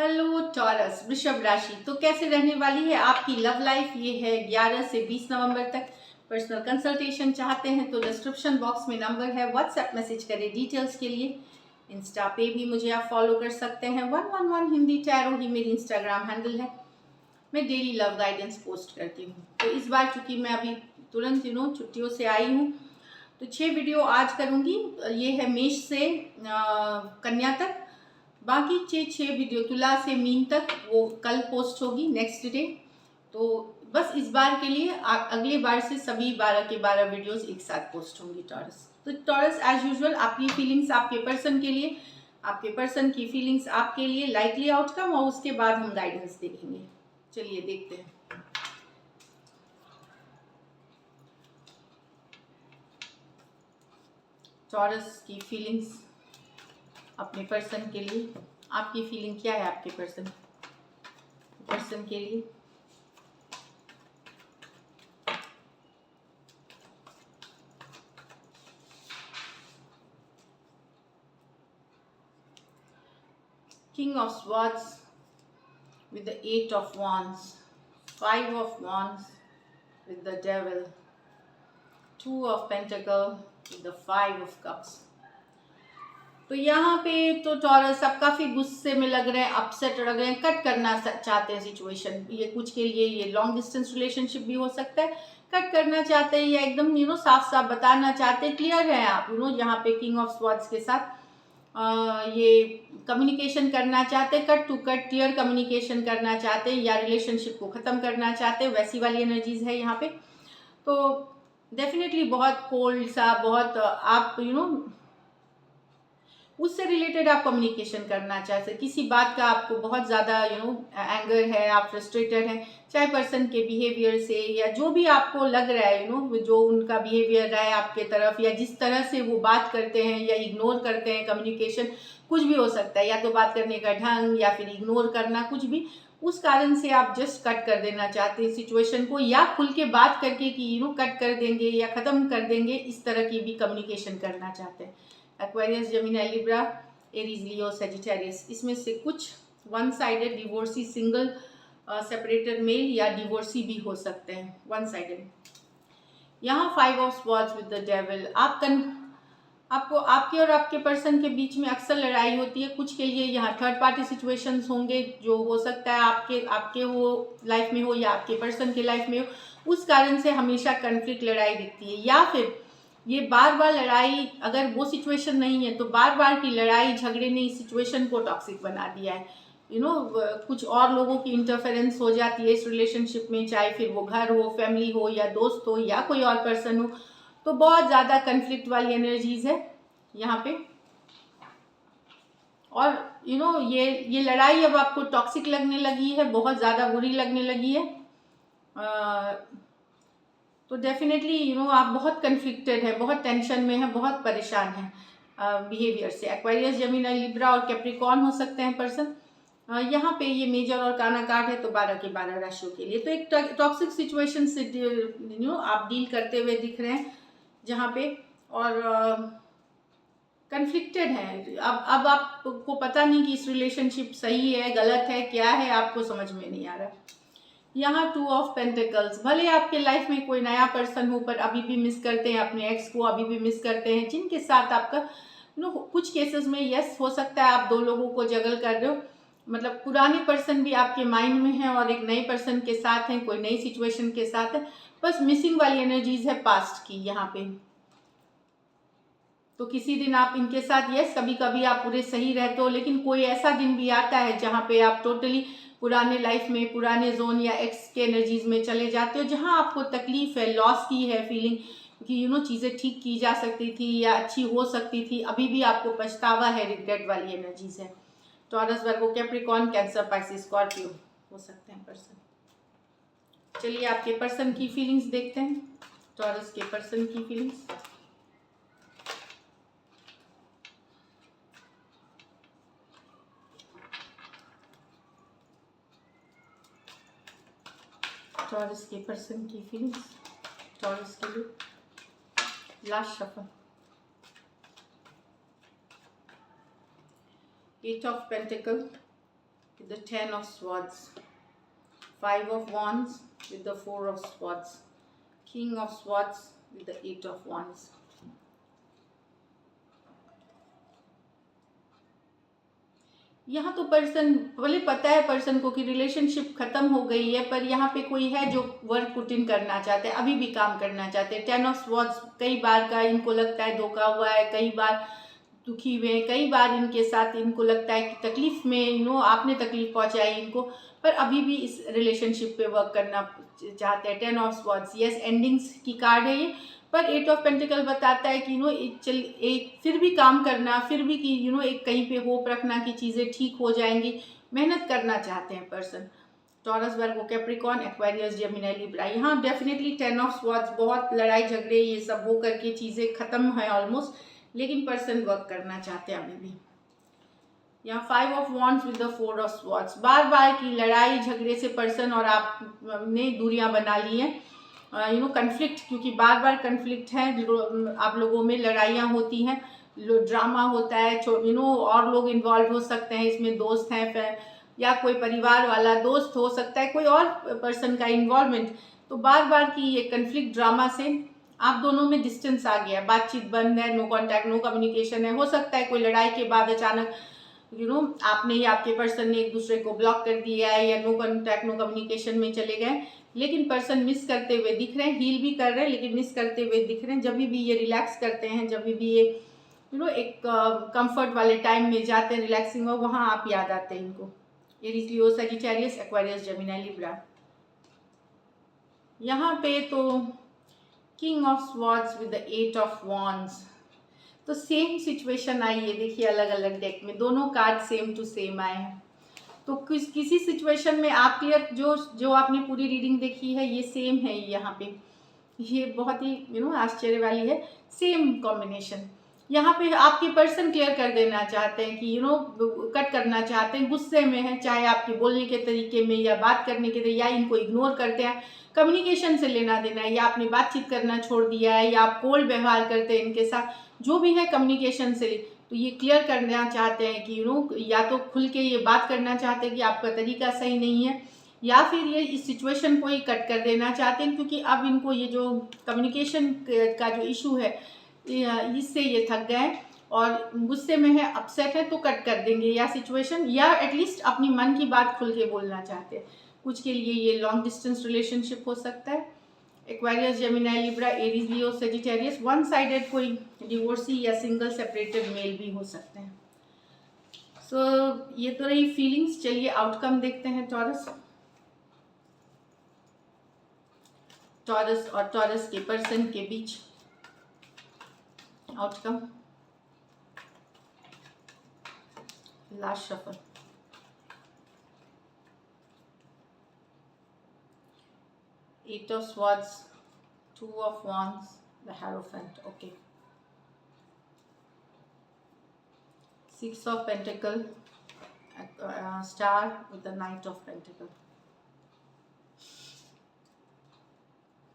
Hello taurus वृषभ राशि। तो कैसे रहने वाली है आपकी लव लाइफ? ये है 11 से 20 नवंबर तक। पर्सनल कंसल्टेशन चाहते हैं तो डिस्क्रिप्शन बॉक्स में नंबर है, व्हाट्सएप मैसेज करें डिटेल्स के लिए। इंस्टा पे भी मुझे आप फॉलो कर सकते हैं, 111 हिंदी टैरो ही मेरी इंस्टाग्राम हैंडल है। मैं डेली लव गाइडेंस पोस्ट करती हूँ। तो इस बार चूंकि मैं अभी तुरंत छुट्टियों से आई हूँ तो 6 वीडियो आज करूँगी। ये है मेष से कन्या तक। बाकी 6 वीडियो तुला से मीन तक वो कल पोस्ट होगी, नेक्स्ट डे। तो बस इस बार के लिए अगले बार से सभी 12 के 12 वीडियोस एक साथ पोस्ट होंगी टॉरस। तो टॉरस एज यूजुअल आपकी फीलिंग्स आपके पर्सन के लिए, आपके पर्सन की फीलिंग्स आपके लिए, लाइकली आउटकम, और उसके बाद हम गाइडेंस देखेंगे। चलिए देखते हैं। टॉरस की फीलिंग्स अपने पर्सन के लिए, आपकी फीलिंग क्या है आपके पर्सन के लिए? King of Swords with the 8 of Wands, 5 of Wands with the Devil, 2 of Pentacles with the 5 of Cups. तो यहाँ पे तो टॉरस आप काफ़ी गुस्से में लग रहे हैं, अपसेट लग रहे हैं, कट करना चाहते हैं सिचुएशन। ये कुछ के लिए ये लॉन्ग डिस्टेंस रिलेशनशिप भी हो सकता है, कट करना चाहते हैं या एकदम साफ साफ बताना चाहते हैं, क्लियर है आप यहाँ पे किंग ऑफ स्वॉर्ड्स के साथ ये कम्युनिकेशन करना चाहते हैं, cut to cut clear communication करना चाहते हैं या रिलेशनशिप को ख़त्म करना चाहते हैं, वैसी वाली एनर्जीज है यहाँ पे। तो डेफिनेटली बहुत कोल्ड सा, बहुत आप उससे रिलेटेड आप कम्युनिकेशन करना चाहते हैं। किसी बात का आपको बहुत ज़्यादा एंगर है, आप फ्रस्ट्रेटेड हैं, चाहे पर्सन के बिहेवियर से या जो भी आपको लग रहा है जो उनका बिहेवियर रहा है आपके तरफ, या जिस तरह से वो बात करते हैं या इग्नोर करते हैं कम्युनिकेशन, कुछ भी हो सकता है, या तो बात करने का ढंग या फिर इग्नोर करना, कुछ भी। उस कारण से आप जस्ट कट कर देना चाहते हैं सिचुएशन को, या खुल के बात करके कि कट कर देंगे या ख़त्म कर देंगे, इस तरह की भी कम्युनिकेशन करना चाहते हैं। Aquarius, Gemini, Libra, Aries, Leo, Sagittarius, इसमें से कुछ one sided divorcee, single separated male या डिवोर्सी भी हो सकते हैं वन साइडेड। यहाँ 5 of swords with the devil. आपको आपके और आपके पर्सन के बीच में अक्सर लड़ाई होती है। कुछ के लिए यहाँ थर्ड पार्टी सिचुएशंस होंगे, जो हो सकता है आपके वो लाइफ में हो या आपके पर्सन के लाइफ में हो, उस कारण से हमेशा कन्फ्लिक्ट, लड़ाई दिखती है। या फिर ये बार बार लड़ाई, अगर वो सिचुएशन नहीं है तो बार बार की लड़ाई झगड़े ने इस सिचुएशन को टॉक्सिक बना दिया है। कुछ और लोगों की इंटरफेरेंस हो जाती है इस रिलेशनशिप में, चाहे फिर वो घर हो, फैमिली हो या दोस्त हो या कोई और पर्सन हो। तो बहुत ज़्यादा कन्फ्लिक्ट वाली एनर्जीज है यहाँ पे। और ये लड़ाई अब आपको टॉक्सिक लगने लगी है, बहुत ज़्यादा बुरी लगने लगी है। तो डेफिनेटली आप बहुत कन्फ्लिक्टेड है, बहुत टेंशन में है, बहुत परेशान है बिहेवियर से। एक्वेरियस, जेमिनी, लिब्रा और कैप्रिकॉर्न हो सकते हैं पर्सन। यहाँ पे ये मेजर और काना कार्ड है, तो 12 के 12 राशियों के लिए तो एक टॉक्सिक सिचुएशन से आप डील करते हुए दिख रहे हैं जहाँ पे, और कन्फ्लिक्टेड है। अब आपको पता नहीं कि इस रिलेशनशिप सही है, गलत है, क्या है, आपको समझ में नहीं आ रहा। यहाँ 2 ऑफ पेंटिकल्स। भले आपके लाइफ में कोई नया पर्सन हो, पर अभी भी मिस करते हैं अपने एक्स को, अभी भी मिस करते हैं जिनके साथ आपका कुछ केसेस में यस हो सकता है आप दो लोगों को जगल कर रहे हो, मतलब पुराने पर्सन भी आपके माइंड में है और एक नए पर्सन के साथ है, कोई नई सिचुएशन के साथ है। बस मिसिंग वाली एनर्जीज है पास्ट की यहाँ पे। तो किसी दिन आप इनके साथ यस, कभी कभी आप पूरे सही रहते हो, लेकिन कोई ऐसा दिन भी आता है जहाँ पे आप टोटली पुराने लाइफ में, पुराने जोन या एक्स के एनर्जीज में चले जाते हो, जहाँ आपको तकलीफ है, लॉस की है फीलिंग कि चीज़ें ठीक की जा सकती थी या अच्छी हो सकती थी, अभी भी आपको पछतावा है, रिग्रेट वाली एनर्जीज है। टॉरस, वर्गो, कैप्रिकॉर्न, कैंसर, पाइसिस, स्कॉर्पियो हो सकते हैं पर्सन। चलिए आपके पर्सन की फीलिंग्स देखते हैं। टॉरस के पर्सन की फीलिंग्स। टॉरस के पर्सन की फीलिंग्स टॉरस के लिए। Last shuffle, 8 of pentacle, with the 10 of swords, 5 of wands with the 4 of swords, king of swords with the 8 of wands. यहाँ तो पर्सन भले पता है पर्सन को कि रिलेशनशिप खत्म हो गई है, पर यहाँ पे कोई है जो वर्क पुट इन करना चाहते हैं, अभी भी काम करना चाहते हैं। 10 ऑफ स्वॉर्ड्स, कई बार का इनको लगता है धोखा हुआ है, कई बार दुखी हुए हैं, कई बार इनके साथ इनको लगता है कि तकलीफ में आपने तकलीफ पहुंचाई इनको, पर अभी भी इस रिलेशनशिप पे वर्क करना चाहते हैं। 10 ऑफ स्वॉर्ड्स, यस एंडिंग्स की कार्ड है ये, पर 8 ऑफ पेंटिकल बताता है कि एक फिर भी काम करना, फिर भी कि एक कहीं पे होप रखना कि चीज़ें ठीक हो जाएंगी, मेहनत करना चाहते हैं पर्सन। टॉरस, वर्गो, कैप्रिकॉर्न, एक्वेरियस, जेमिनी, लिब्रा। यहाँ डेफिनेटली 10 ऑफ स्वॉर्ड्स, बहुत लड़ाई झगड़े ये सब हो करके चीज़ें खत्म है ऑलमोस्ट, लेकिन पर्सन वर्क करना चाहते हैं अभी भी। यहाँ 5 of wands with the 4 of swords, बार बार की लड़ाई झगड़े से पर्सन और आप ने दूरियां बना ली हैं, कन्फ्लिक्ट, क्योंकि बार बार कन्फ्लिक्ट है, आप लोगों में लड़ाइयाँ होती हैं, ड्रामा होता है, और लोग इन्वॉल्व हो सकते हैं इसमें, दोस्त हैं या कोई परिवार वाला दोस्त हो सकता है, कोई और पर्सन का इन्वॉल्वमेंट। तो बार बार की ये कन्फ्लिक्ट ड्रामा से आप दोनों में डिस्टेंस आ गया, बातचीत बंद है, नो कॉन्टैक्ट, नो कम्युनिकेशन है। हो सकता है कोई लड़ाई के बाद अचानक आपने या आपके पर्सन ने एक दूसरे को ब्लॉक कर दिया है, या नो कॉन्टैक्ट नो कम्युनिकेशन में चले गए, लेकिन पर्सन मिस करते हुए दिख रहे हैं, हील भी कर रहे हैं लेकिन मिस करते हुए दिख रहे हैं। जब भी ये रिलैक्स करते हैं, जब भी ये एक कंफर्ट वाले टाइम में जाते हैं, रिलैक्सिंग हो, वहाँ आप याद आते हैं इनको। एरीज, लियो, सजिटेरियस, एक्वेरियस, जेमिनी, लिब्रा। यहाँ पे तो king of swords with the 8 of wands, तो सेम सिचुएशन आई है, देखिए अलग अलग डेक में दोनों कार्ड सेम टू सेम आए हैं। तो किसी सिचुएशन में आप क्लियर, जो आपने पूरी रीडिंग देखी है ये सेम है, यहाँ पे ये बहुत ही आश्चर्य वाली है, सेम कॉम्बिनेशन। यहाँ पे आपके पर्सन क्लियर कर देना चाहते हैं कि कट करना चाहते हैं, गुस्से में है, चाहे आपके बोलने के तरीके में या बात करने के तरीके, या इनको इग्नोर करते हैं, कम्युनिकेशन से लेना देना है, या आपने बातचीत करना छोड़ दिया है, या आप कोल्ड व्यवहार करते हैं इनके साथ, जो भी है कम्युनिकेशन से, तो ये क्लियर करना चाहते हैं कि या तो खुल के ये बात करना चाहते हैं कि आपका तरीका सही नहीं है, या फिर ये इस सिचुएशन को ही कट कर देना चाहते हैं, क्योंकि अब इनको ये जो कम्युनिकेशन का जो इशू है इससे ये थक गए और गुस्से में है, अपसेट है, तो कट कर देंगे या सिचुएशन, या एटलीस्ट अपनी मन की बात खुल के बोलना चाहते हैं। कुछ के लिए ये लॉन्ग डिस्टेंस रिलेशनशिप हो सकता है। एक्वेरियस, जेमिनी, लिब्रा, एरीज, लियो, सजिटेरियस, वन साइडेड कोई डिवोर्सी या सिंगल सेपरेटेड मेल भी हो सकते हैं। ये तो रही फीलिंग्स। चलिए आउटकम देखते हैं टॉरस और टॉरस के पर्सन के बीच outcome. Last shuffle, Eight of Swords, 2 of Wands, the Hierophant, okay. 6 of Pentacle, Star with the Knight of Pentacle.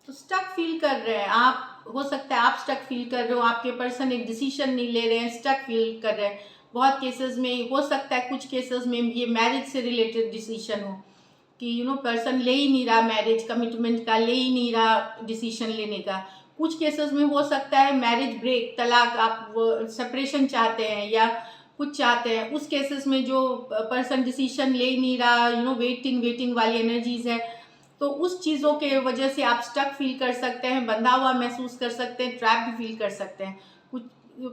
तो स्टक फील कर रहे हैं आप, हो सकता है आप स्टक फील कर रहे हो, आपके पर्सन एक डिसीजन नहीं ले रहे हैं, स्टक फील कर रहे हैं। बहुत केसेस में हो सकता है, कुछ केसेस में ये मैरिज से रिलेटेड डिसीजन हो कि पर्सन ले ही नहीं रहा, मैरिज कमिटमेंट का ले ही नहीं रहा डिसीजन लेने का। कुछ केसेस में हो सकता है मैरिज ब्रेक, तलाक, आप सेपरेशन चाहते हैं या कुछ चाहते हैं, उस केसेस में जो पर्सन डिसीजन ले ही नहीं रहा, वेटिंग वाली एनर्जीज है, तो उस चीज़ों के वजह से आप स्टक फील कर सकते हैं, बंधा हुआ महसूस कर सकते हैं, ट्रैप भी फील कर सकते हैं। कुछ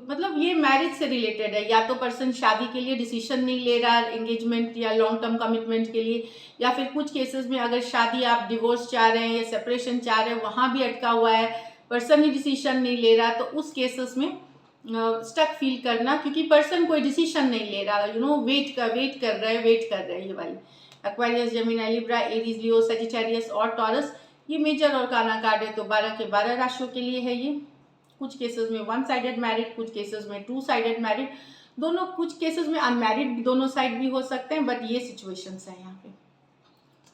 मतलब ये मैरिज से रिलेटेड है, या तो पर्सन शादी के लिए डिसीजन नहीं ले रहा, एंगेजमेंट या लॉन्ग टर्म कमिटमेंट के लिए, या फिर कुछ केसेस में अगर शादी आप डिवोर्स चाह रहे हैं या सेपरेशन चाह रहे हैं, वहाँ भी अटका हुआ है, पर्सन ही डिसीजन नहीं ले रहा, तो उस केसेस में स्टक फील करना, क्योंकि पर्सन कोई डिसीजन नहीं ले रहा, वेट कर रहे हैं। ये वाली एक्वेरियस, जेमिनी, लिब्रा, एरीज, लियो, सजिटेरियस और टॉरस, ये मेजर और काना कार्ड है, तो 12 के 12 राशियों के लिए है ये। कुछ केसेस में वन साइडेड मैरिड, कुछ केसेस में टू साइडेड मैरिड, दोनों, कुछ केसेस में अनमैरिड दोनों साइड भी हो सकते हैं, बट ये सिचुएशंस है यहाँ पे।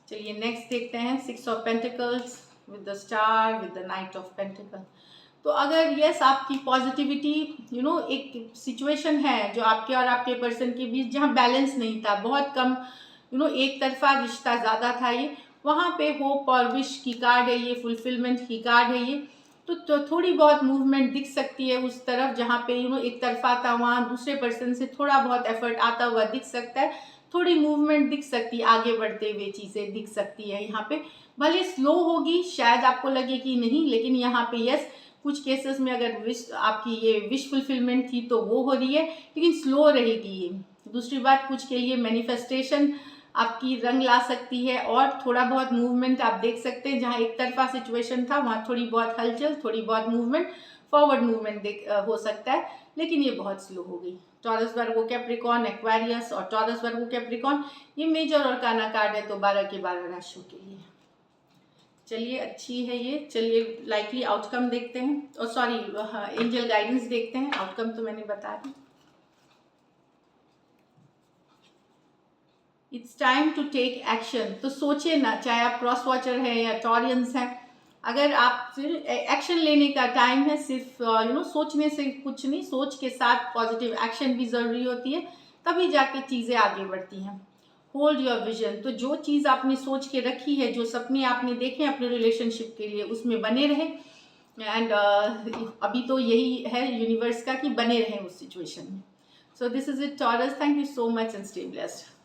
चलिए नेक्स्ट देखते हैं 6 of pentacles with the star with the night of pentacle. तो अगर यस आपकी पॉजिटिविटी, एक सिचुएशन है जो आपके और आपके पर्सन के बीच जहाँ बैलेंस नहीं था, बहुत कम एक तरफा रिश्ता ज़्यादा था ये, वहाँ पे होप और विश की कार्ड है ये, फुलफिलमेंट की कार्ड है ये। तो थोड़ी बहुत मूवमेंट दिख सकती है उस तरफ जहाँ पे एक तरफा था, वहाँ दूसरे पर्सन से थोड़ा बहुत एफर्ट आता हुआ दिख सकता है, थोड़ी मूवमेंट दिख सकती है, आगे बढ़ते हुए चीज़ें दिख सकती है यहाँ पे। भले स्लो होगी, शायद आपको लगे कि नहीं, लेकिन यहाँ पे यस, कुछ केसेस में अगर विश आपकी ये विश फुलफिलमेंट थी तो वो हो रही है, लेकिन स्लो रहेगी ये। दूसरी बात, कुछ के लिए मैनिफेस्टेशन आपकी रंग ला सकती है, और थोड़ा बहुत मूवमेंट आप देख सकते हैं, जहाँ एक तरफा सिचुएशन था वहाँ थोड़ी बहुत हलचल, थोड़ी बहुत मूवमेंट, फॉरवर्ड मूवमेंट हो सकता है, लेकिन ये बहुत स्लो हो गई। टॉरस, वर्गो, कैप्रिकॉर्न, एक्वेरियस और टॉरस, वर्गो, कैप्रिकॉर्न, ये मेजर और काना कार्ड है, तो 12 के 12 राशियों के लिए। चलिए, अच्छी है ये। चलिए लाइकली आउटकम देखते हैं, और सॉरी, एंजल गाइडेंस देखते हैं। आउटकम तो मैंने बता दी। It's time to take action. तो सोचिए ना, चाहे आप क्रॉस वॉचर हैं या टॉरियंस हैं, अगर आप सिर्फ एक्शन लेने का टाइम है, सिर्फ सोचने से कुछ नहीं, सोच के साथ पॉजिटिव एक्शन भी ज़रूरी होती है, तभी जाके चीज़ें आगे बढ़ती हैं। Hold your vision. तो जो चीज़ आपने सोच के रखी है, जो सपने आपने देखे हैं अपने रिलेशनशिप के लिए, उसमें बने रहें। एंड अभी तो यही है यूनिवर्स का कि बने रहें उस सिचुएशन में। So this is it taurus, thank you so much and stay blessed.